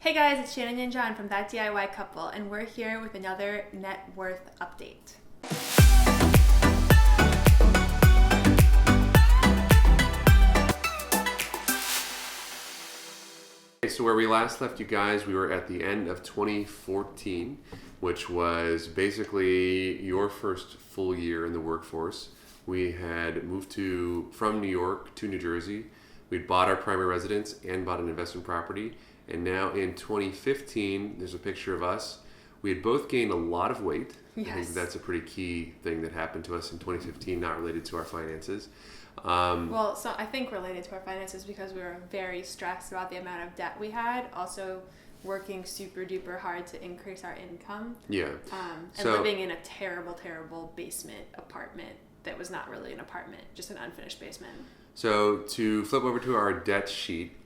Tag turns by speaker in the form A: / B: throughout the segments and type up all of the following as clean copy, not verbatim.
A: Hey guys, it's Shannon and John from That DIY Couple, and we're here with another net worth update.
B: So where we last left you guys, we were at the end of 2014, which was basically your first full year in the workforce. We had moved from New York to New Jersey. We'd bought our primary residence and bought an investment property. And now in 2015, there's a picture of us. We had both gained a lot of weight.
A: Yes.
B: I think that's a pretty key thing that happened to us in 2015, not related to our finances.
A: So I think related to our finances because we were very stressed about the amount of debt we had. Also working super duper hard to increase our income.
B: Yeah.
A: And living in a terrible, terrible basement apartment that was not really an apartment, just an unfinished basement.
B: So to flip over to our debt sheet,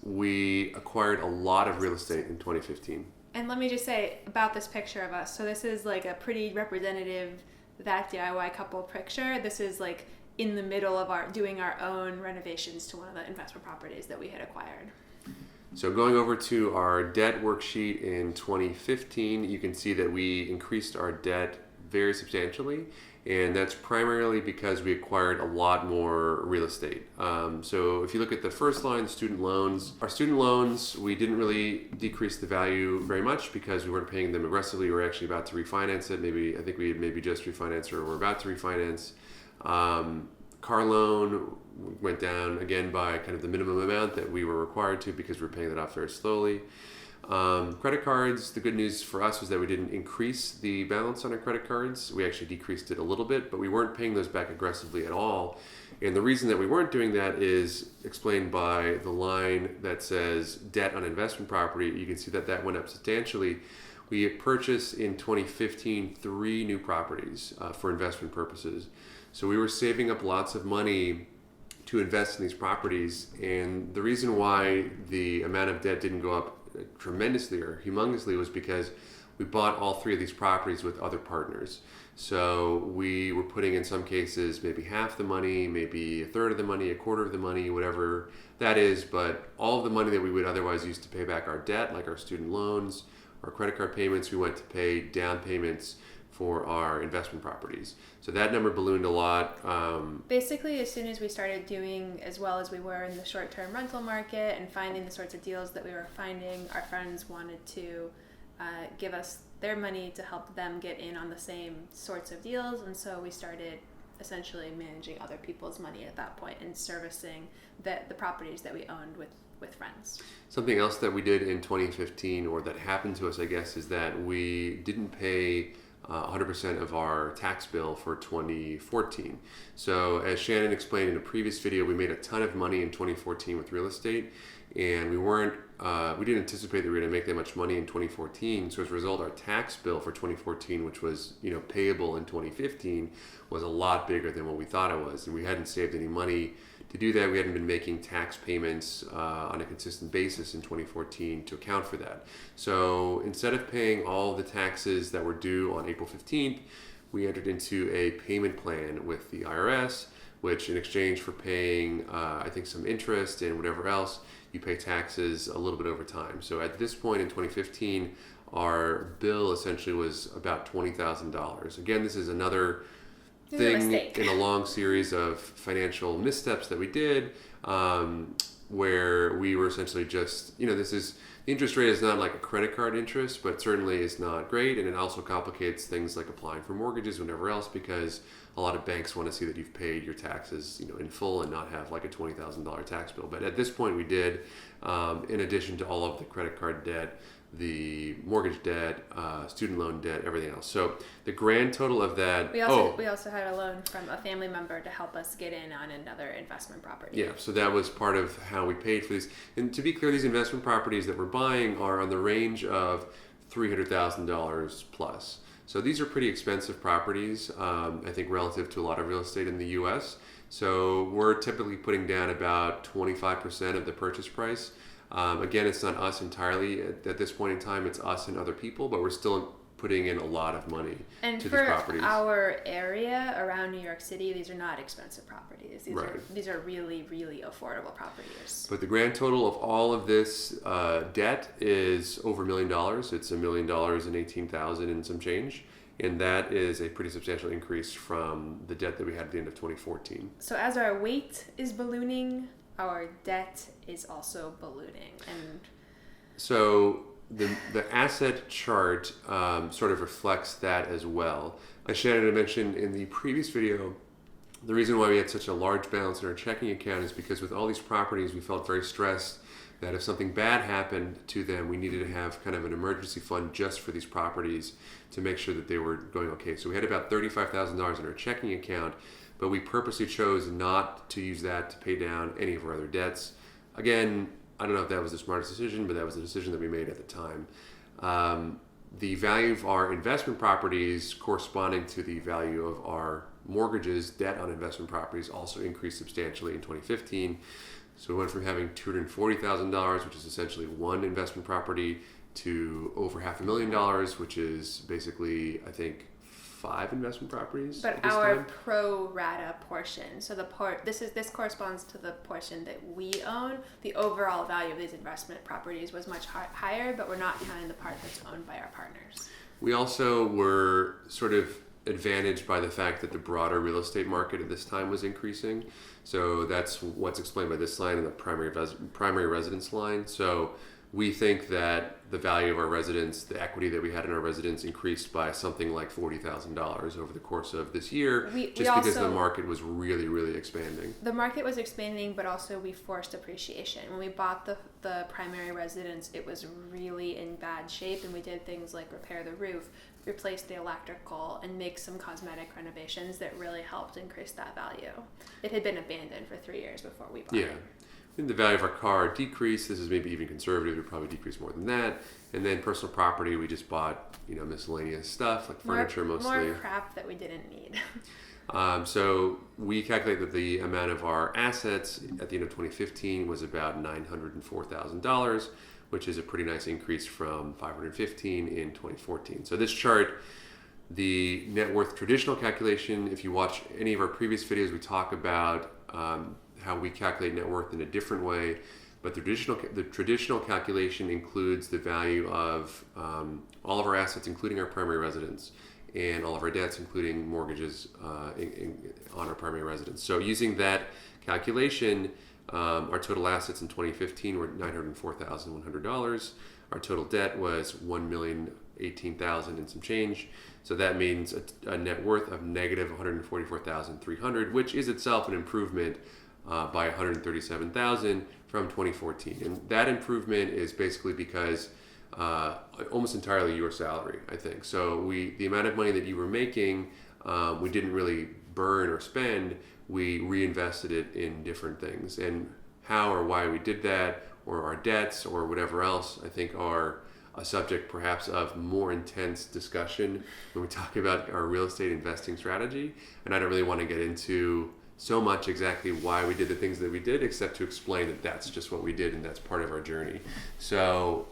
B: we acquired a lot of real estate in 2015.
A: And let me just say about this picture of us. So this is like a pretty representative That DIY Couple picture. This is like in the middle of doing our own renovations to one of the investment properties that we had acquired.
B: So going over to our debt worksheet in 2015, you can see that we increased our debt very substantially, and that's primarily because we acquired a lot more real estate. So if you look at the first line, student loans, our student loans, we didn't really decrease the value very much because we weren't paying them aggressively. We were actually about to refinance it. I think we had maybe just refinanced or we're about to refinance. Car loan went down again by kind of the minimum amount that we were required to because we were paying that off very slowly. Credit cards, the good news for us was that we didn't increase the balance on our credit cards. We actually decreased it a little bit, but we weren't paying those back aggressively at all. And the reason that we weren't doing that is explained by the line that says debt on investment property. You can see that that went up substantially. We purchased in 2015 3 new properties for investment purposes. So we were saving up lots of money to invest in these properties. And the reason why the amount of debt didn't go up tremendously or humongously was because we bought all 3 of these properties with other partners. So we were putting in some cases maybe half the money, maybe a third of the money, a quarter of the money, whatever that is. But all of the money that we would otherwise use to pay back our debt, like our student loans, our credit card payments, we went to pay down payments for our investment properties. So that number ballooned a lot.
A: Basically, as soon as we started doing as well as we were in the short-term rental market and finding the sorts of deals that we were finding, our friends wanted to give us their money to help them get in on the same sorts of deals. And so we started essentially managing other people's money at that point and servicing the properties that we owned with friends.
B: Something else that we did in 2015, or that happened to us, I guess, is that we didn't pay 100% of our tax bill for 2014. So as Shannon explained in a previous video, we made a ton of money in 2014 with real estate, and we didn't anticipate that we were going to make that much money in 2014. So as a result, our tax bill for 2014, which was payable in 2015, was a lot bigger than what we thought it was, and we hadn't saved any money to do that. We hadn't been making tax payments on a consistent basis in 2014 to account for that. So instead of paying all the taxes that were due on April 15th, we entered into a payment plan with the IRS, which in exchange for paying, I think, some interest and whatever else, you pay taxes a little bit over time. So at this point in 2015, our bill essentially was about $20,000. Again, this is another thing in a long series of financial missteps that we did, where we were essentially just, the interest rate is not like a credit card interest, but certainly is not great, and it also complicates things like applying for mortgages, whatever else, because a lot of banks want to see that you've paid your taxes, in full and not have like a $20,000 tax bill. But at this point we did, in addition to all of the credit card debt, the mortgage debt, student loan debt, everything else. So the grand total of that...
A: We also had a loan from a family member to help us get in on another investment property.
B: Yeah, so that was part of how we paid for these. And to be clear, these investment properties that we're buying are on the range of $300,000 plus. So these are pretty expensive properties, I think, relative to a lot of real estate in the U.S. So we're typically putting down about 25% of the purchase price. Again, it's not us entirely at this point in time. It's us and other people, but we're still putting in a lot of money
A: and
B: to
A: for
B: these properties.
A: our area around New York City, these are not expensive properties. These
B: Right.
A: are really, really affordable properties.
B: But the grand total of all of this debt is over $1 million. It's $1 million and 18,000 and some change. And that is a pretty substantial increase from the debt that we had at the end of 2014.
A: So as our weight is ballooning, our debt is also ballooning. And
B: So the asset chart sort of reflects that as well. As Shannon had mentioned in the previous video, the reason why we had such a large balance in our checking account is because with all these properties, we felt very stressed that if something bad happened to them, we needed to have kind of an emergency fund just for these properties to make sure that they were going okay. So we had about $35,000 in our checking account, but we purposely chose not to use that to pay down any of our other debts. Again, I don't know if that was the smartest decision, but that was the decision that we made at the time. The value of our investment properties corresponding to the value of our mortgages, debt on investment properties, also increased substantially in 2015. So we went from having $240,000, which is essentially one investment property, to over $500,000, which is basically, I think, 5 investment properties.
A: but our pro rata portion. So this corresponds to the portion that we own. The overall value of these investment properties was much higher, but we're not counting the part that's owned by our partners.
B: We also were sort of advantaged by the fact that the broader real estate market at this time was increasing. So that's what's explained by this line and the primary residence line. So we think that the value of our residence, the equity that we had in our residence, increased by something like $40,000 over the course of this year, because the market was really, really expanding.
A: The market was expanding, but also we forced appreciation. When we bought the primary residence, it was really in bad shape, and we did things like repair the roof, replace the electrical, and make some cosmetic renovations that really helped increase that value. It had been abandoned for 3 years before we bought it.
B: And the value of our car decreased. This is maybe even conservative. It would probably decrease more than that. And then personal property, we just bought, miscellaneous stuff like furniture mostly.
A: More crap that we didn't need.
B: So we calculate that the amount of our assets at the end of 2015 was about $904,000, which is a pretty nice increase from $515,000 in 2014. So this chart, the net worth traditional calculation, if you watch any of our previous videos, we talk about how we calculate net worth in a different way. But the traditional calculation includes the value of all of our assets, including our primary residence, and all of our debts, including mortgages on our primary residence. So using that calculation, our total assets in 2015 were $904,100. Our total debt was $1,018,000 and some change. So that means a net worth of negative $144,300, which is itself an improvement by $137,000 from 2014. And that improvement is basically because almost entirely your salary, I think. So the amount of money that you were making, we didn't really burn or spend. We reinvested it in different things. And how or why we did that, or our debts, or whatever else, I think are a subject perhaps of more intense discussion when we talk about our real estate investing strategy. And I don't really want to get into so much exactly why we did the things that we did, except to explain that that's just what we did and that's part of our journey. So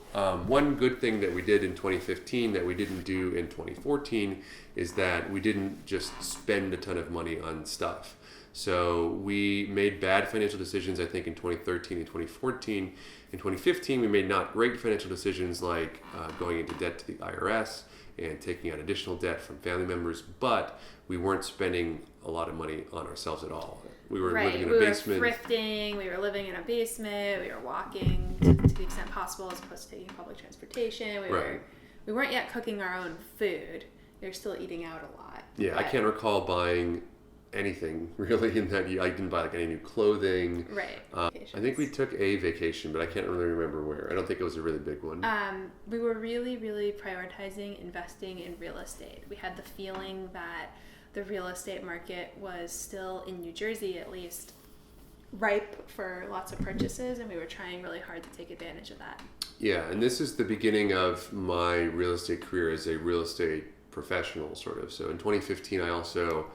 B: one good thing that we did in 2015 that we didn't do in 2014 is that we didn't just spend a ton of money on stuff. So we made bad financial decisions, I think, in 2013 and 2014. In 2015, we made not great financial decisions like going into debt to the IRS and taking out additional debt from family members, but we weren't spending a lot of money on ourselves at all. We were living in a basement.
A: We were thrifting, we were living in a basement, we were walking to the extent possible as opposed to taking public transportation. We weren't yet cooking our own food. We were still eating out a lot.
B: Yeah, I can't recall buying anything really in that year. I didn't buy like any new clothing.
A: Right.
B: I think we took a vacation, but I can't really remember where. I don't think it was a really big one.
A: We were really, really prioritizing investing in real estate. We had the feeling that the real estate market was still, in New Jersey at least, ripe for lots of purchases, and we were trying really hard to take advantage of that.
B: Yeah, and this is the beginning of my real estate career as a real estate professional, sort of. So in 2015, I also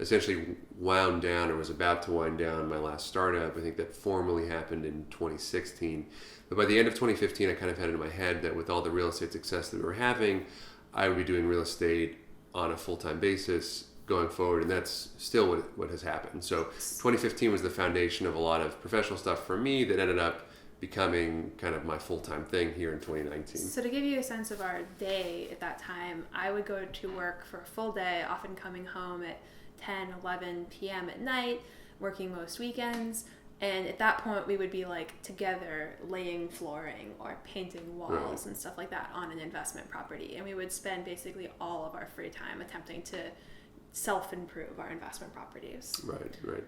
B: essentially wound down, or was about to wind down, my last startup. I think that formally happened in 2016. But by the end of 2015, I kind of had it in my head that with all the real estate success that we were having, I would be doing real estate on a full-time basis going forward, and that's still what has happened. So 2015 was the foundation of a lot of professional stuff for me that ended up becoming kind of my full-time thing here in 2019.
A: So to give you a sense of our day at that time, I would go to work for a full day, often coming home at 10, 11 p.m. at night, working most weekends. And at that point, we would be like together laying flooring or painting walls and stuff like that on an investment property. And we would spend basically all of our free time attempting to self-improve our investment properties.
B: Right.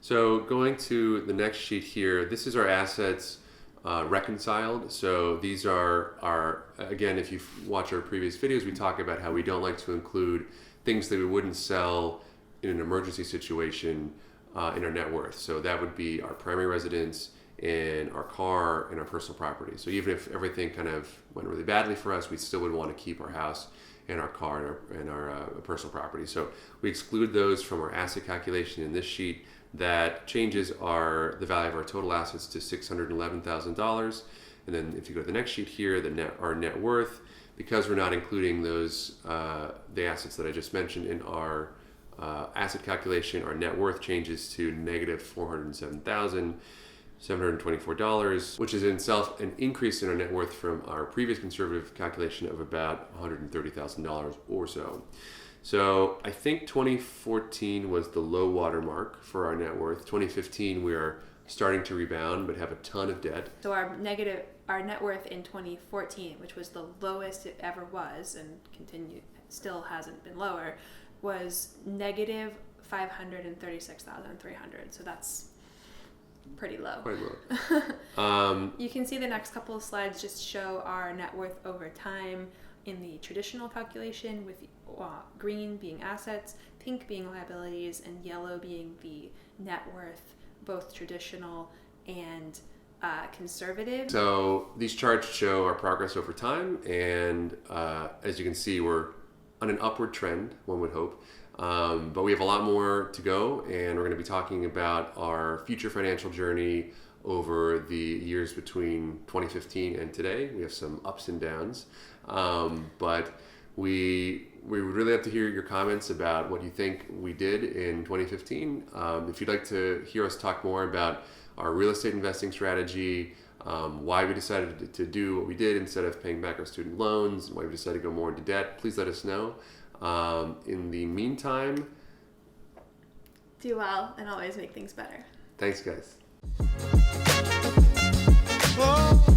B: So going to the next sheet here, this is our assets reconciled. So these are our, again, if you watch our previous videos, we talk about how we don't like to include things that we wouldn't sell in an emergency situation in our net worth. So that would be our primary residence and our car and our personal property. So even if everything kind of went really badly for us, we still would want to keep our house and our car and our personal property. So we exclude those from our asset calculation in this sheet. That changes the value of our total assets to $611,000. And then if you go to the next sheet here, our net worth, because we're not including those the assets that I just mentioned in our asset calculation, our net worth changes to negative $407,724, which is in itself an increase in our net worth from our previous conservative calculation of about $130,000 or so. So I think 2014 was the low water mark for our net worth. 2015 we are starting to rebound but have a ton of debt.
A: So our net worth in 2014, which was the lowest it ever was and still hasn't been lower, was negative $536,300. So that's pretty low.
B: Quite low.
A: You can see the next couple of slides just show our net worth over time in the traditional calculation, with green being assets, pink being liabilities, and yellow being the net worth, both traditional and conservative.
B: So these charts show our progress over time, and as you can see, we're on an upward trend, one would hope. But we have a lot more to go, and we're going to be talking about our future financial journey over the years between 2015 and today. We have some ups and downs, but we would really like to hear your comments about what you think we did in 2015. If you'd like to hear us talk more about our real estate investing strategy, why we decided to do what we did instead of paying back our student loans, why we decided to go more into debt, please let us know. In the meantime,
A: do well and always make things better.
B: Thanks, guys.
C: Oh.